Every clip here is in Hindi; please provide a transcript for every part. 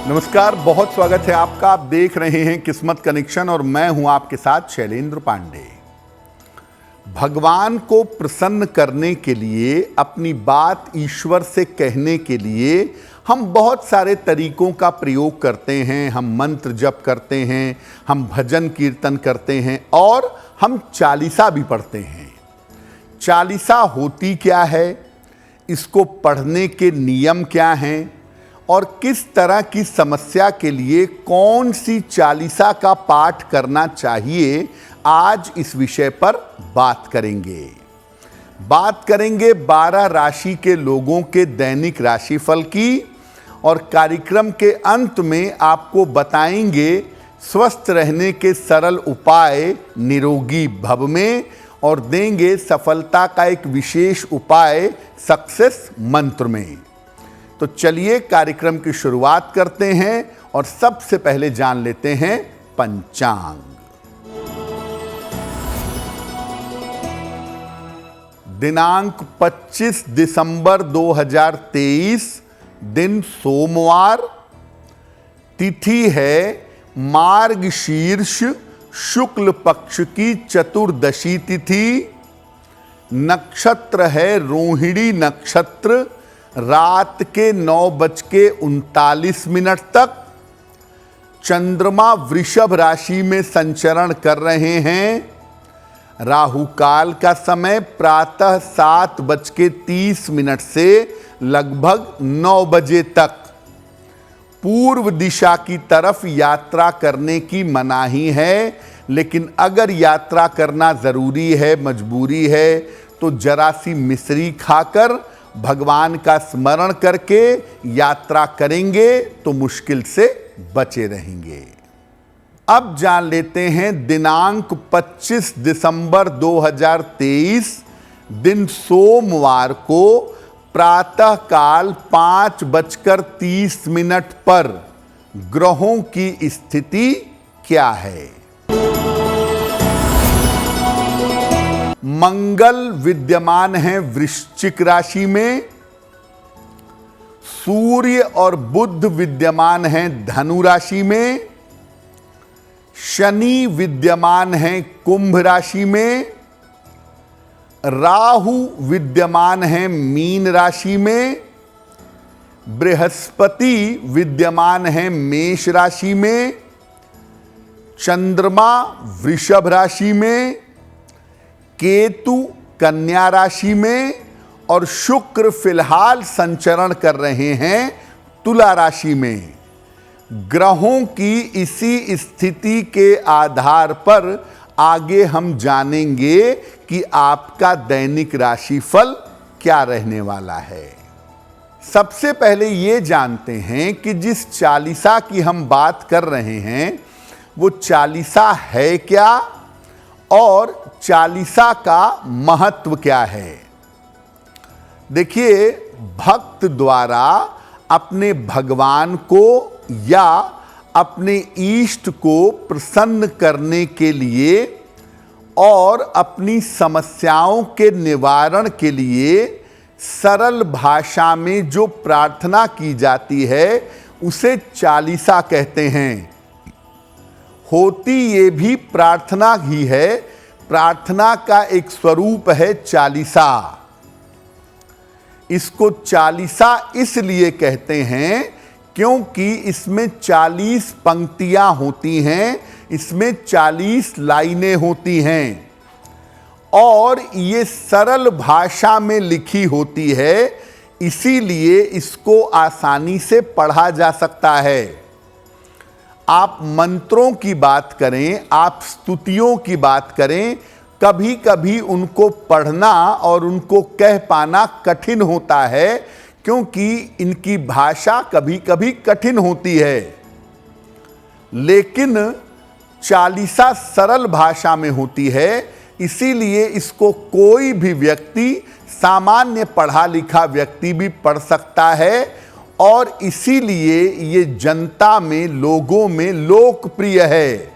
नमस्कार, बहुत स्वागत है आपका। आप देख रहे हैं किस्मत कनेक्शन और मैं हूं आपके साथ शैलेंद्र पांडे। भगवान को प्रसन्न करने के लिए, अपनी बात ईश्वर से कहने के लिए हम बहुत सारे तरीकों का प्रयोग करते हैं। हम मंत्र जप करते हैं, हम भजन कीर्तन करते हैं और हम चालीसा भी पढ़ते हैं। चालीसा होती क्या है, इसको पढ़ने के नियम क्या हैं और किस तरह की समस्या के लिए कौन सी चालीसा का पाठ करना चाहिए, आज इस विषय पर बात करेंगे। 12 राशि के लोगों के दैनिक राशिफल की और कार्यक्रम के अंत में आपको बताएंगे स्वस्थ रहने के सरल उपाय निरोगी भव में और देंगे सफलता का एक विशेष उपाय सक्सेस मंत्र में। तो चलिए कार्यक्रम की शुरुआत करते हैं और सबसे पहले जान लेते हैं पंचांग। दिनांक 25 दिसंबर 2023, दिन सोमवार, तिथि है मार्गशीर्ष शुक्ल पक्ष की चतुर्दशी तिथि, नक्षत्र है रोहिणी नक्षत्र, रात के 9:39 तक। चंद्रमा वृषभ राशि में संचरण कर रहे हैं। राहु काल का समय प्रातः 7:30 से लगभग 9 बजे तक। पूर्व दिशा की तरफ यात्रा करने की मनाही है, लेकिन अगर यात्रा करना जरूरी है, मजबूरी है, तो जरा सी मिश्री खाकर भगवान का स्मरण करके यात्रा करेंगे तो मुश्किल से बचे रहेंगे। अब जान लेते हैं दिनांक 25 दिसंबर 2023, दिन सोमवार को प्रातः काल 5:30 पर ग्रहों की स्थिति क्या है। मंगल विद्यमान है वृश्चिक राशि में, सूर्य और बुध विद्यमान है धनु राशि में, शनि विद्यमान है कुंभ राशि में, राहु विद्यमान है मीन राशि में, बृहस्पति विद्यमान है मेष राशि में, चंद्रमा वृषभ राशि में, केतु कन्या राशि में और शुक्र फिलहाल संचरण कर रहे हैं तुला राशि में। ग्रहों की इसी स्थिति के आधार पर आगे हम जानेंगे कि आपका दैनिक राशिफल क्या रहने वाला है। सबसे पहले ये जानते हैं कि जिस चालीसा की हम बात कर रहे हैं वो चालीसा है क्या और चालीसा का महत्व क्या है। देखिए, भक्त द्वारा अपने भगवान को या अपने इष्ट को प्रसन्न करने के लिए और अपनी समस्याओं के निवारण के लिए सरल भाषा में जो प्रार्थना की जाती है उसे चालीसा कहते हैं। होती ये भी प्रार्थना ही है, प्रार्थना का एक स्वरूप है चालीसा। इसको चालीसा इसलिए कहते हैं क्योंकि इसमें 40 पंक्तियां होती हैं, इसमें 40 लाइनें होती हैं और ये सरल भाषा में लिखी होती है, इसीलिए इसको आसानी से पढ़ा जा सकता है। आप मंत्रों की बात करें, आप स्तुतियों की बात करें, कभी कभी उनको पढ़ना और उनको कह पाना कठिन होता है क्योंकि इनकी भाषा कभी कभी कठिन होती है। लेकिन चालीसा सरल भाषा में होती है, इसीलिए इसको कोई भी व्यक्ति, सामान्य पढ़ा लिखा व्यक्ति भी पढ़ सकता है और इसीलिए ये जनता में, लोगों में लोकप्रिय है।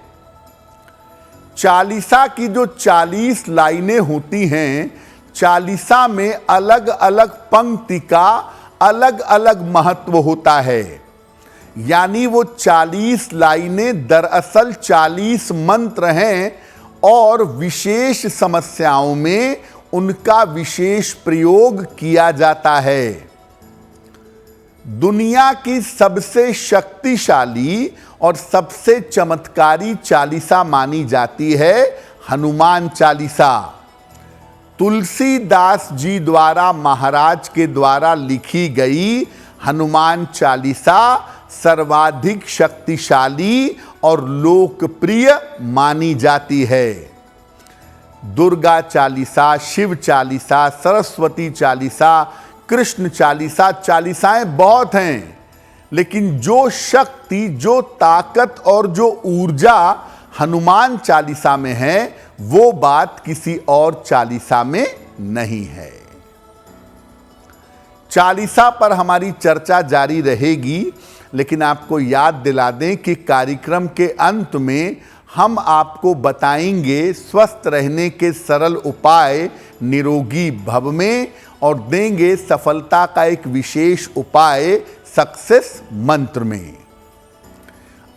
चालीसा की जो 40 लाइनें होती हैं, चालीसा में अलग अलग पंक्ति का अलग अलग महत्व होता है। यानी वो 40 लाइनें दरअसल 40 मंत्र हैं और विशेष समस्याओं में उनका विशेष प्रयोग किया जाता है। दुनिया की सबसे शक्तिशाली और सबसे चमत्कारी चालीसा मानी जाती है हनुमान चालीसा। तुलसीदास जी द्वारा महाराज के द्वारा लिखी गई हनुमान चालीसा सर्वाधिक शक्तिशाली और लोकप्रिय मानी जाती है। दुर्गा चालीसा, शिव चालीसा, सरस्वती चालीसा, कृष्ण चालीसा, चालीसाएं बहुत हैं, लेकिन जो शक्ति, जो ताकत और जो ऊर्जा हनुमान चालीसा में है वो बात किसी और चालीसा में नहीं है। चालीसा पर हमारी चर्चा जारी रहेगी, लेकिन आपको याद दिला दें कि कार्यक्रम के अंत में हम आपको बताएंगे स्वस्थ रहने के सरल उपाय निरोगी भव में और देंगे सफलता का एक विशेष उपाय सक्सेस मंत्र में।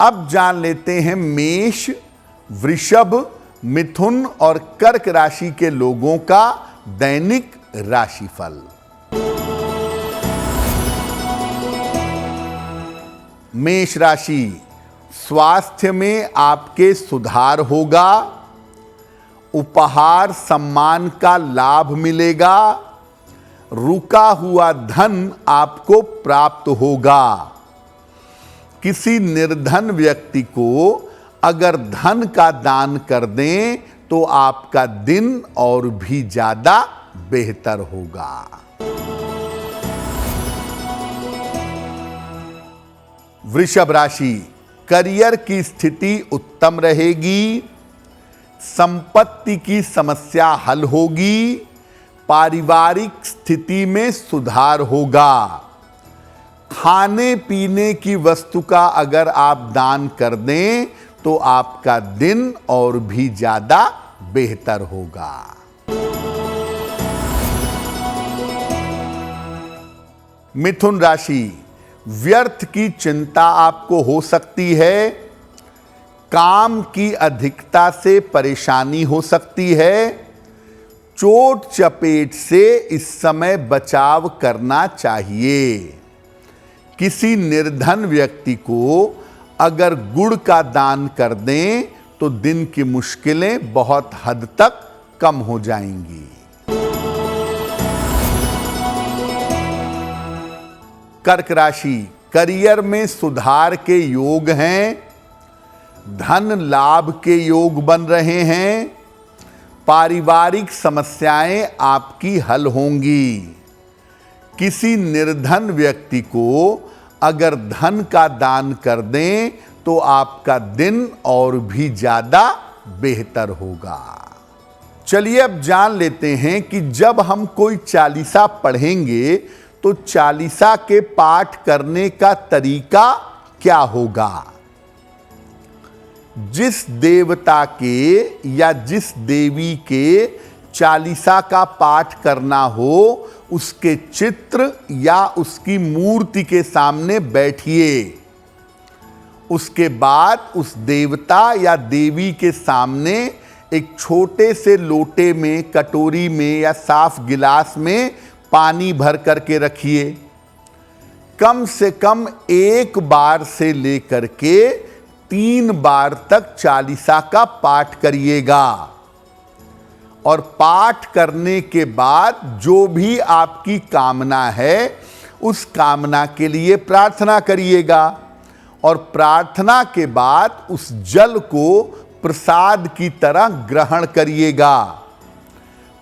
अब जान लेते हैं मेष, वृषभ, मिथुन और कर्क राशि के लोगों का दैनिक राशिफल। मेष राशि, स्वास्थ्य में आपके सुधार होगा, उपहार सम्मान का लाभ मिलेगा, रुका हुआ धन आपको प्राप्त होगा। किसी निर्धन व्यक्ति को अगर धन का दान कर दें तो आपका दिन और भी ज्यादा बेहतर होगा। वृषभ राशि, करियर की स्थिति उत्तम रहेगी, संपत्ति की समस्या हल होगी, पारिवारिक स्थिति में सुधार होगा। खाने पीने की वस्तु का अगर आप दान कर दें तो आपका दिन और भी ज्यादा बेहतर होगा। मिथुन राशि, व्यर्थ की चिंता आपको हो सकती है, काम की अधिकता से परेशानी हो सकती है, चोट चपेट से इस समय बचाव करना चाहिए। किसी निर्धन व्यक्ति को अगर गुड़ का दान कर दें तो दिन की मुश्किलें बहुत हद तक कम हो जाएंगी। कर्क राशि, करियर में सुधार के योग हैं, धन लाभ के योग बन रहे हैं, पारिवारिक समस्याएं आपकी हल होंगी। किसी निर्धन व्यक्ति को अगर धन का दान कर दें तो आपका दिन और भी ज्यादा बेहतर होगा। चलिए अब जान लेते हैं कि जब हम कोई चालीसा पढ़ेंगे तो चालीसा के पाठ करने का तरीका क्या होगा। जिस देवता के या जिस देवी के चालीसा का पाठ करना हो उसके चित्र या उसकी मूर्ति के सामने बैठिए। उसके बाद उस देवता या देवी के सामने एक छोटे से लोटे में, कटोरी में या साफ गिलास में पानी भर करके रखिए। कम से कम 1 बार से लेकर के 3 बार तक चालीसा का पाठ करिएगा और पाठ करने के बाद जो भी आपकी कामना है उस कामना के लिए प्रार्थना करिएगा और प्रार्थना के बाद उस जल को प्रसाद की तरह ग्रहण करिएगा।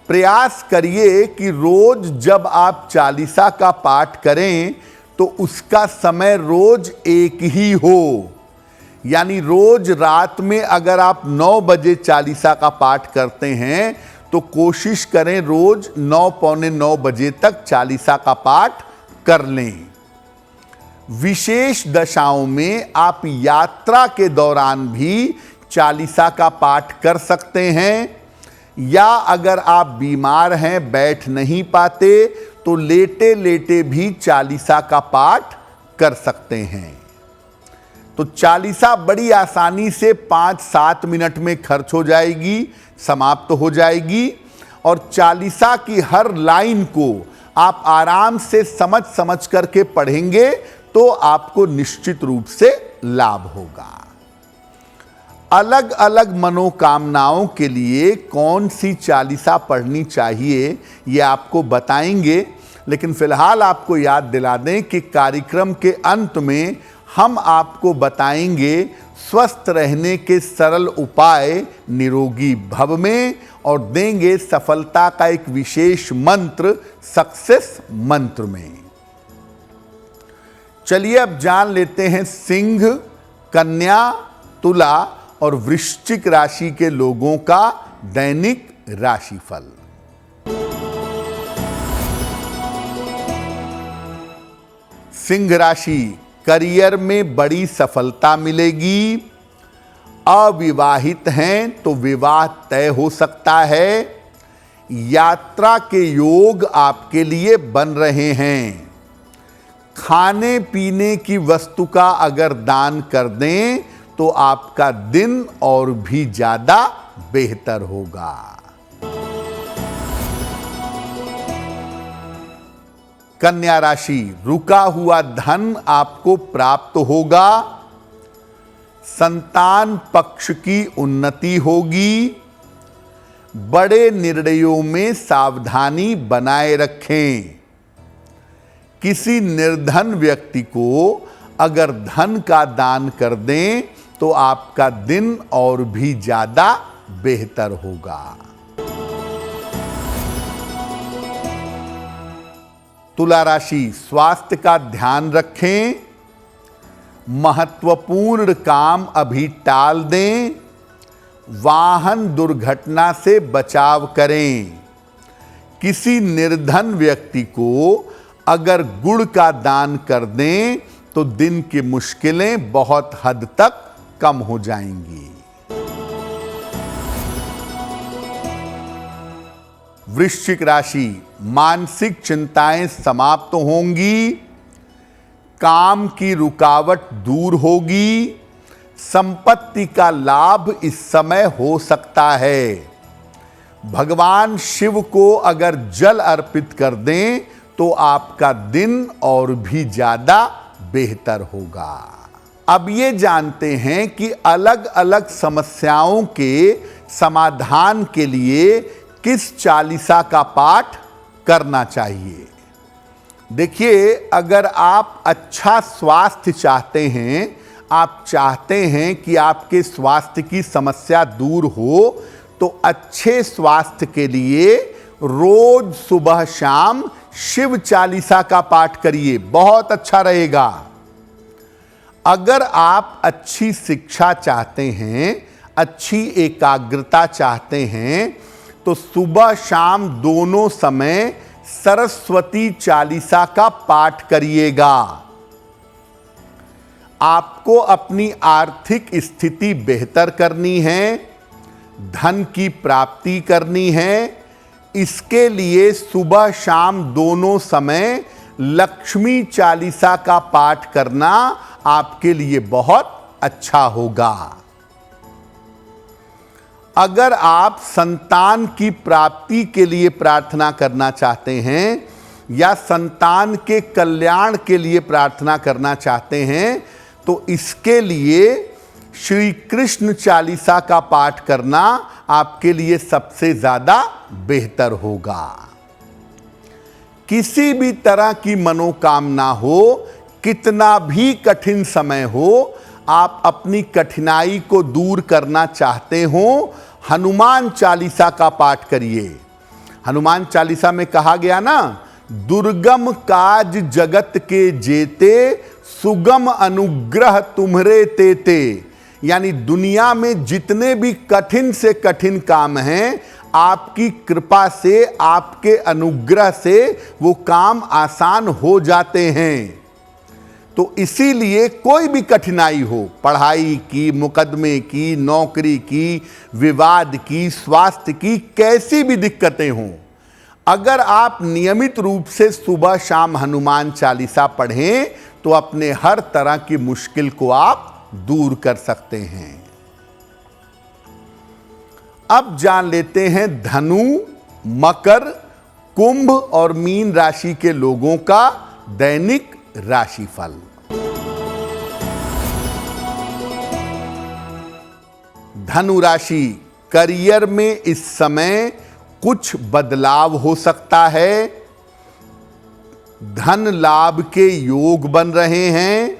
प्रयास करिए कि रोज जब आप चालीसा का पाठ करें तो उसका समय रोज एक ही हो। यानी रोज रात में अगर आप 9 बजे चालीसा का पाठ करते हैं तो कोशिश करें रोज 9, पौने 9 बजे तक चालीसा का पाठ कर लें। विशेष दशाओं में आप यात्रा के दौरान भी चालीसा का पाठ कर सकते हैं, या अगर आप बीमार हैं, बैठ नहीं पाते, तो लेटे लेटे भी चालीसा का पाठ कर सकते हैं। तो चालीसा बड़ी आसानी से 5-7 मिनट में खर्च हो जाएगी, समाप्त हो जाएगी। और चालीसा की हर लाइन को आप आराम से समझ समझ करके पढ़ेंगे तो आपको निश्चित रूप से लाभ होगा। अलग अलग मनोकामनाओं के लिए कौन सी चालीसा पढ़नी चाहिए ये आपको बताएंगे, लेकिन फिलहाल आपको याद दिला दें कि कार्यक्रम के अंत में हम आपको बताएंगे स्वस्थ रहने के सरल उपाय निरोगी भव में, और देंगे सफलता का एक विशेष मंत्र सक्सेस मंत्र में। चलिए अब जान लेते हैं सिंह, कन्या, तुला और वृश्चिक राशि के लोगों का दैनिक राशिफल। सिंह राशि, करियर में बड़ी सफलता मिलेगी। अविवाहित हैं तो विवाह तय हो सकता है। यात्रा के योग आपके लिए बन रहे हैं। खाने पीने की वस्तु का अगर दान कर दें तो आपका दिन और भी ज्यादा बेहतर होगा। कन्या राशि, रुका हुआ धन आपको प्राप्त होगा। संतान पक्ष की उन्नति होगी। बड़े निर्णयों में सावधानी बनाए रखें। किसी निर्धन व्यक्ति को अगर धन का दान कर दें तो आपका दिन और भी ज्यादा बेहतर होगा। तुला राशि, स्वास्थ्य का ध्यान रखें। महत्वपूर्ण काम अभी टाल दें। वाहन दुर्घटना से बचाव करें। किसी निर्धन व्यक्ति को अगर गुड़ का दान कर दें तो दिन की मुश्किलें बहुत हद तक कम हो जाएंगी। वृश्चिक राशि, मानसिक चिंताएं समाप्त होंगी। काम की रुकावट दूर होगी। संपत्ति का लाभ इस समय हो सकता है। भगवान शिव को अगर जल अर्पित कर दें तो आपका दिन और भी ज्यादा बेहतर होगा। अब ये जानते हैं कि अलग अलग समस्याओं के समाधान के लिए किस चालीसा का पाठ करना चाहिए। देखिए, अगर आप अच्छा स्वास्थ्य चाहते हैं, आप चाहते हैं कि आपके स्वास्थ्य की समस्या दूर हो, तो अच्छे स्वास्थ्य के लिए रोज सुबह शाम शिव चालीसा का पाठ करिए, बहुत अच्छा रहेगा। अगर आप अच्छी शिक्षा चाहते हैं, अच्छी एकाग्रता चाहते हैं, तो सुबह शाम दोनों समय सरस्वती चालीसा का पाठ करिएगा। आपको अपनी आर्थिक स्थिति बेहतर करनी है, धन की प्राप्ति करनी है। इसके लिए सुबह शाम दोनों समय लक्ष्मी चालीसा का पाठ करना आपके लिए बहुत अच्छा होगा। अगर आप संतान की प्राप्ति के लिए प्रार्थना करना चाहते हैं या संतान के कल्याण के लिए प्रार्थना करना चाहते हैं, तो इसके लिए श्री कृष्ण चालीसा का पाठ करना आपके लिए सबसे ज्यादा बेहतर होगा। किसी भी तरह की मनोकामना हो, कितना भी कठिन समय हो, आप अपनी कठिनाई को दूर करना चाहते हो, हनुमान चालीसा का पाठ करिए। हनुमान चालीसा में कहा गया ना, दुर्गम काज जगत के जेते, सुगम अनुग्रह तुम्हरे तेते। यानी दुनिया में जितने भी कठिन से कठिन काम हैं, आपकी कृपा से, आपके अनुग्रह से वो काम आसान हो जाते हैं। तो इसीलिए कोई भी कठिनाई हो, पढ़ाई की, मुकदमे की, नौकरी की, विवाद की, स्वास्थ्य की, कैसी भी दिक्कतें हों, अगर आप नियमित रूप से सुबह शाम हनुमान चालीसा पढ़ें तो अपने हर तरह की मुश्किल को आप दूर कर सकते हैं। अब जान लेते हैं धनु, मकर, कुंभ और मीन राशि के लोगों का दैनिक राशिफल। धनु राशि, करियर में इस समय कुछ बदलाव हो सकता है। धन लाभ के योग बन रहे हैं।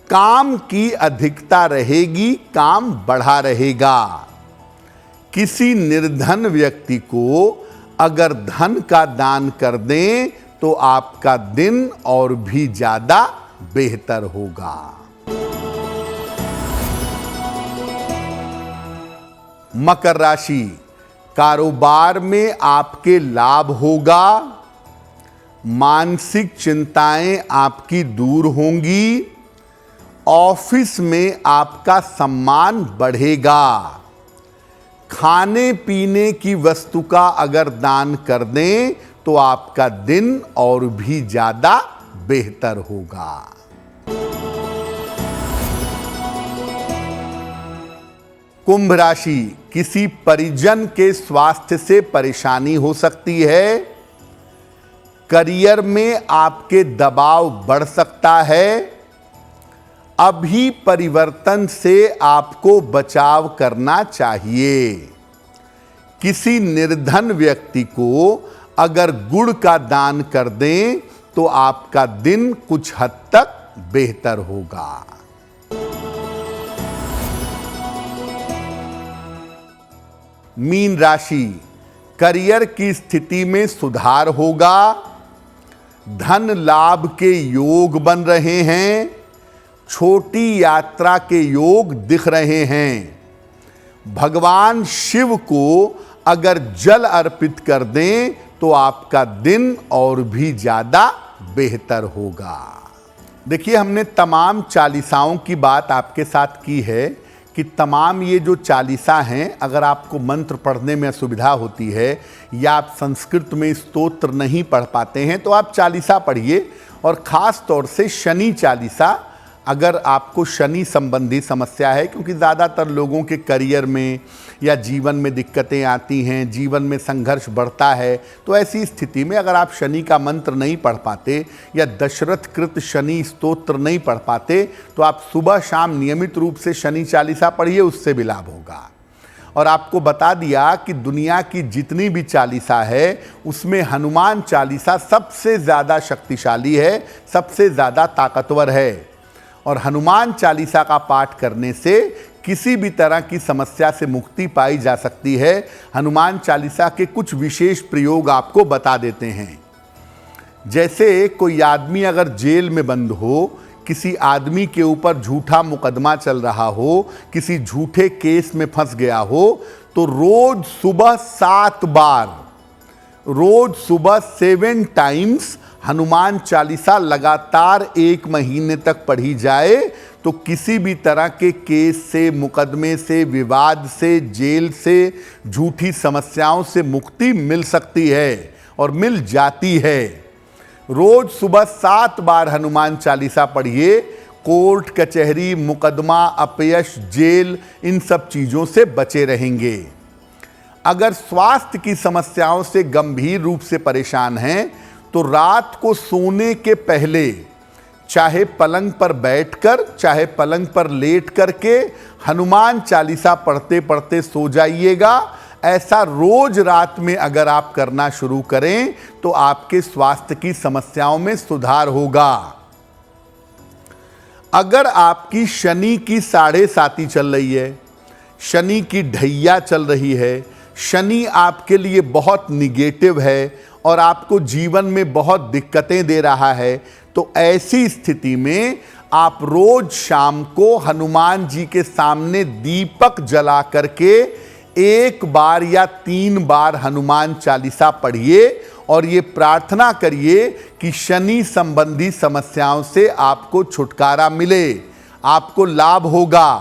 काम की अधिकता रहेगी, काम बढ़ा रहेगा। किसी निर्धन व्यक्ति को अगर धन का दान कर दें तो आपका दिन और भी ज्यादा बेहतर होगा। मकर राशि, कारोबार में आपके लाभ होगा। मानसिक चिंताएं आपकी दूर होंगी। ऑफिस में आपका सम्मान बढ़ेगा। खाने पीने की वस्तु का अगर दान कर दें तो आपका दिन और भी ज्यादा बेहतर होगा। कुंभ राशि, किसी परिजन के स्वास्थ्य से परेशानी हो सकती है। करियर में आपके दबाव बढ़ सकता है। अभी परिवर्तन से आपको बचाव करना चाहिए। किसी निर्धन व्यक्ति को अगर गुड़ का दान कर दें तो आपका दिन कुछ हद तक बेहतर होगा। मीन राशि, करियर की स्थिति में सुधार होगा। धन लाभ के योग बन रहे हैं। छोटी यात्रा के योग दिख रहे हैं। भगवान शिव को अगर जल अर्पित कर दें तो आपका दिन और भी ज्यादा बेहतर होगा। देखिए, हमने तमाम चालीसाओं की बात आपके साथ की है कि तमाम ये जो चालीसा हैं, अगर आपको मंत्र पढ़ने में असुविधा होती है या आप संस्कृत में स्तोत्र नहीं पढ़ पाते हैं तो आप चालीसा पढ़िए। और ख़ास तौर से शनि चालीसा, अगर आपको शनि संबंधी समस्या है, क्योंकि ज़्यादातर लोगों के करियर में या जीवन में दिक्कतें आती हैं, जीवन में संघर्ष बढ़ता है, तो ऐसी स्थिति में अगर आप शनि का मंत्र नहीं पढ़ पाते या दशरथ कृत शनि स्तोत्र नहीं पढ़ पाते तो आप सुबह शाम नियमित रूप से शनि चालीसा पढ़िए, उससे भी लाभ होगा। और आपको बता दिया कि दुनिया की जितनी भी चालीसा है उसमें हनुमान चालीसा सबसे ज़्यादा शक्तिशाली है, सबसे ज़्यादा ताकतवर है। और हनुमान चालीसा का पाठ करने से किसी भी तरह की समस्या से मुक्ति पाई जा सकती है। हनुमान चालीसा के कुछ विशेष प्रयोग आपको बता देते हैं। जैसे कोई आदमी अगर जेल में बंद हो, किसी आदमी के ऊपर झूठा मुकदमा चल रहा हो, किसी झूठे केस में फंस गया हो, तो रोज सुबह 7 बार, रोज सुबह 7 टाइम्स हनुमान चालीसा लगातार 1 महीने तक पढ़ी जाए तो किसी भी तरह के केस से, मुकदमे से, विवाद से, जेल से, झूठी समस्याओं से मुक्ति मिल सकती है और मिल जाती है। रोज सुबह 7 बार हनुमान चालीसा पढ़िए। कोर्ट कचहरी, मुकदमा, अपयश, जेल, इन सब चीज़ों से बचे रहेंगे। अगर स्वास्थ्य की समस्याओं से गंभीर रूप से परेशान हैं तो रात को सोने के पहले चाहे पलंग पर बैठकर, चाहे पलंग पर लेट करके हनुमान चालीसा पढ़ते पढ़ते सो जाइएगा। ऐसा रोज रात में अगर आप करना शुरू करें तो आपके स्वास्थ्य की समस्याओं में सुधार होगा। अगर आपकी शनि की 7.5 चल रही है, शनि की ढैया चल रही है, शनि आपके लिए बहुत निगेटिव है और आपको जीवन में बहुत दिक्कतें दे रहा है, तो ऐसी स्थिति में आप रोज शाम को हनुमान जी के सामने दीपक जला करके 1 बार या 3 बार हनुमान चालीसा पढ़िए और ये प्रार्थना करिए कि शनि संबंधी समस्याओं से आपको छुटकारा मिले, आपको लाभ होगा।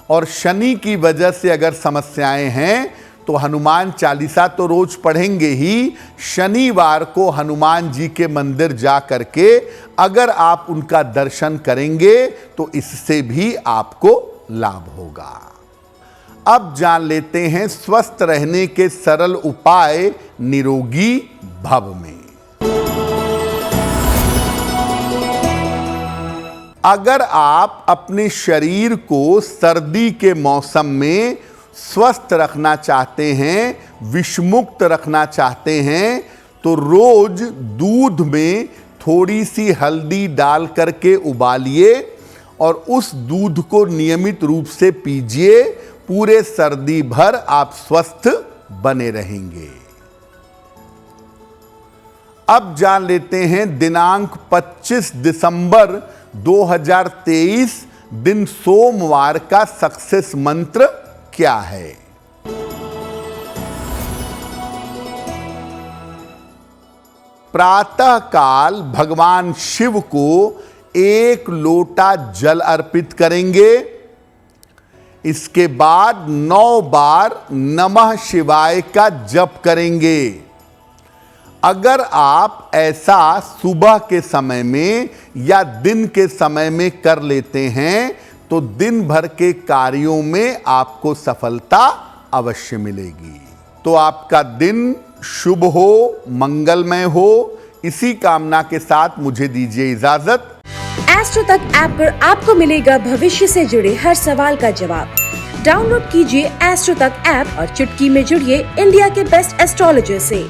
और शनि की वजह से अगर समस्याएं हैं तो हनुमान चालीसा तो रोज पढ़ेंगे ही, शनिवार को हनुमान जी के मंदिर जा करके अगर आप उनका दर्शन करेंगे तो इससे भी आपको लाभ होगा। अब जान लेते हैं स्वस्थ रहने के सरल उपाय निरोगी भव में। अगर आप अपने शरीर को सर्दी के मौसम में स्वस्थ रखना चाहते हैं, विषमुक्त रखना चाहते हैं, तो रोज दूध में थोड़ी सी हल्दी डाल करके उबालिए और उस दूध को नियमित रूप से पीजिए। पूरे सर्दी भर आप स्वस्थ बने रहेंगे। अब जान लेते हैं दिनांक 25 दिसंबर 2023 दिन सोमवार का सक्सेस मंत्र क्या है। प्रातः काल भगवान शिव को 1 लोटा जल अर्पित करेंगे। इसके बाद 9 बार नमः शिवाय का जप करेंगे। अगर आप ऐसा सुबह के समय में या दिन के समय में कर लेते हैं तो दिन भर के कार्यों में आपको सफलता अवश्य मिलेगी। तो आपका दिन शुभ हो, मंगलमय हो, इसी कामना के साथ मुझे दीजिए इजाजत। एस्ट्रो तक ऐप पर आपको मिलेगा भविष्य से जुड़े हर सवाल का जवाब। डाउनलोड कीजिए एस्ट्रो तक ऐप और चुटकी में जुड़िए इंडिया के बेस्ट एस्ट्रोलॉजर से।